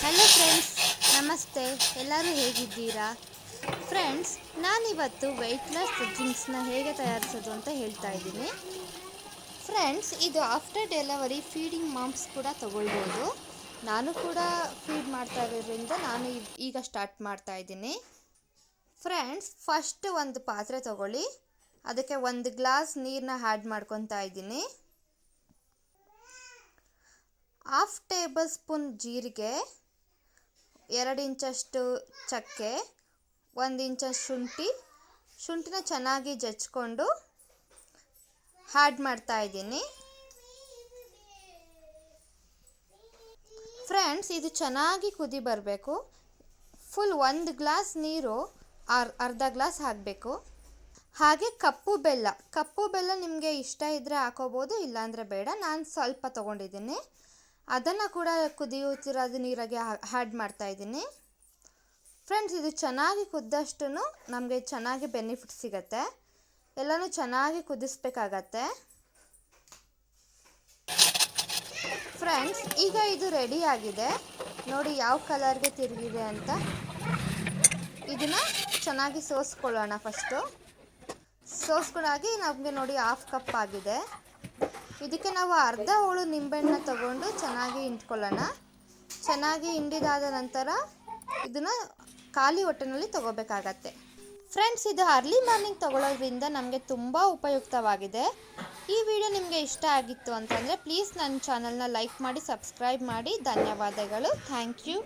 Hello friends, ನಮಸ್ತೆ. ಎಲ್ಲರೂ ಹೇಗಿದ್ದೀರಾ? ಫ್ರೆಂಡ್ಸ್, ನಾನಿವತ್ತು ವೆಯ್ಟ್ ಲಾಸ್ ಡ್ರಿಂಕ್ಸ್ನ ಹೇಗೆ ತಯಾರಿಸೋದು ಅಂತ ಹೇಳ್ತಾ ಇದ್ದೀನಿ. ಫ್ರೆಂಡ್ಸ್, ಇದು ಆಫ್ಟರ್ ಡೆಲಿವರಿ ಫೀಡಿಂಗ್ ಮಾಮ್ಸ್ ಕೂಡ ತಗೊಳ್ಬೋದು. ನಾನು ಕೂಡ ಫೀಡ್ ಮಾಡ್ತಾ ಇರೋದ್ರಿಂದ ನಾನು ಈಗ ಸ್ಟಾರ್ಟ್ ಮಾಡ್ತಾ ಇದ್ದೀನಿ. ಫ್ರೆಂಡ್ಸ್, ಫಸ್ಟ್ ಒಂದು ಪಾತ್ರೆ ತಗೊಳ್ಳಿ. ಅದಕ್ಕೆ 1 ಗ್ಲಾಸ್ ನೀರನ್ನ ಆ್ಯಡ್ ಮಾಡ್ಕೊತಾ ಇದ್ದೀನಿ. 1/2 ಟೇಬಲ್ ಸ್ಪೂನ್ ಜೀರಿಗೆ, 2 ಇಂಚಷ್ಟು ಚಕ್ಕೆ, 1 ಇಂಚಷ್ಟು ಶುಂಠಿನ ಚೆನ್ನಾಗಿ ಜಜ್ಜಿಕೊಂಡು ಆ್ಯಡ್ ಮಾಡ್ತಾ ಇದ್ದೀನಿ. ಫ್ರೆಂಡ್ಸ್, ಇದು ಚೆನ್ನಾಗಿ ಕುದಿ ಬರಬೇಕು. ಫುಲ್ 1 ಗ್ಲಾಸ್ ನೀರು ಅರ್ಧ ಗ್ಲಾಸ್ ಹಾಕಬೇಕು. ಹಾಗೆ ಕಪ್ಪು ಬೆಲ್ಲ ನಿಮಗೆ ಇಷ್ಟ ಇದ್ದರೆ ಹಾಕೋಬೋದು, ಇಲ್ಲಾಂದರೆ ಬೇಡ. ನಾನು ಸ್ವಲ್ಪ ತೊಗೊಂಡಿದ್ದೀನಿ. ಅದನ್ನು ಕೂಡ ಕುದಿಯುತ್ತಿರೋದು ನೀರಿಗೆ ಆ್ಯಡ್ ಮಾಡ್ತಾ ಇದ್ದೀನಿ. ಫ್ರೆಂಡ್ಸ್, ಇದು ಚೆನ್ನಾಗಿ ಕುದ್ದಷ್ಟು ನಮಗೆ ಚೆನ್ನಾಗಿ ಬೆನಿಫಿಟ್ ಸಿಗುತ್ತೆ. ಎಲ್ಲನೂ ಚೆನ್ನಾಗಿ ಕುದಿಸ್ಬೇಕಾಗತ್ತೆ. ಫ್ರೆಂಡ್ಸ್, ಈಗ ಇದು ರೆಡಿ ಆಗಿದೆ. ನೋಡಿ ಯಾವ ಕಲರ್ಗೆ ತಿರುಗಿದೆ ಅಂತ. ಇದನ್ನು ಚೆನ್ನಾಗಿ ಸೋಸ್ಕೊಳ್ಳೋಣ. ಸೋಸ್ಕೊಂಡಾಗಿ ನಮಗೆ ನೋಡಿ 1/2 ಕಪ್ ಆಗಿದೆ. ಇದಕ್ಕೆ ನಾವು ಅರ್ಧ ಹೋಳು ನಿಂಬೆಹಣ್ಣು ತಗೊಂಡು ಚೆನ್ನಾಗಿ ಹಿಂಡ್ಕೊಳ್ಳೋಣ. ಚೆನ್ನಾಗಿ ಹಿಂಡಿದಾದ ನಂತರ ಇದನ್ನು ಖಾಲಿ ಹೊಟ್ಟೆನಲ್ಲಿ ತಗೋಬೇಕಾಗತ್ತೆ. ಫ್ರೆಂಡ್ಸ್, ಇದು ಅರ್ಲಿ ಮಾರ್ನಿಂಗ್ ತಗೊಳ್ಳೋದ್ರಿಂದ ನಮಗೆ ತುಂಬ ಉಪಯುಕ್ತವಾಗಿದೆ. ಈ ವಿಡಿಯೋ ನಿಮಗೆ ಇಷ್ಟ ಆಗಿತ್ತು ಅಂತಂದರೆ ಪ್ಲೀಸ್ ನನ್ನ ಚಾನಲ್ನ ಲೈಕ್ ಮಾಡಿ, ಸಬ್ಸ್ಕ್ರೈಬ್ ಮಾಡಿ. ಧನ್ಯವಾದಗಳು. Thank you.